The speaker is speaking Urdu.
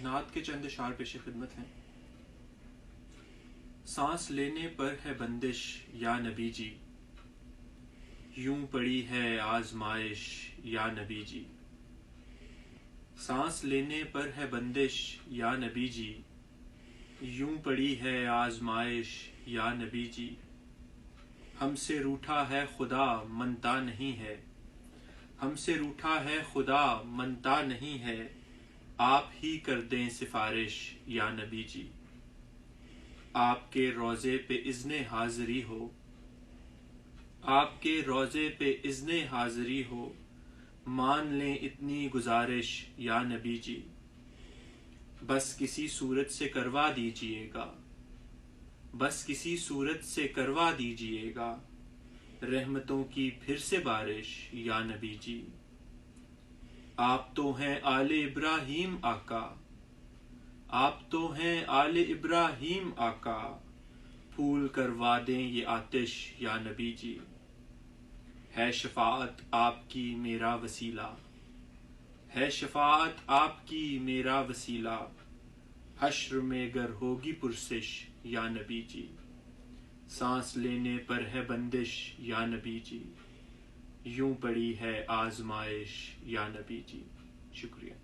نعت کے چند اشعار پیش خدمت ہیں۔ سانس لینے پر ہے بندش یا نبی جی، یوں پڑی ہے آزمائش یا نبی جی۔ سانس لینے پر ہے بندش یا نبی جی، یوں پڑی ہے آزمائش یا نبی جی۔ ہم سے روٹھا ہے خدا منتا نہیں ہے، ہم سے روٹھا ہے خدا منتا نہیں ہے، آپ ہی کر دیں سفارش یا نبی جی۔ آپ کے روضے پہ اذن حاضری ہو، آپ کے روضے پہ اذن حاضری ہو، مان لیں اتنی گزارش یا نبی جی۔ بس کسی صورت سے کروا دیجئے گا، بس کسی صورت سے کروا دیجئے گا، رحمتوں کی پھر سے بارش یا نبی جی۔ آپ تو ہیں آل ابراہیم آقا، آپ تو ہیں آل ابراہیم آقا، پھول کروا دیں یہ آتش یا نبی جی۔ ہے شفاعت آپ کی میرا وسیلہ، ہے شفاعت آپ کی میرا وسیلہ، حشر میں گر ہوگی پرسش یا نبی جی۔ سانس لینے پر ہے بندش یا نبی جی، یوں پڑی ہے آزمائش یا نبی جی۔ شکریہ۔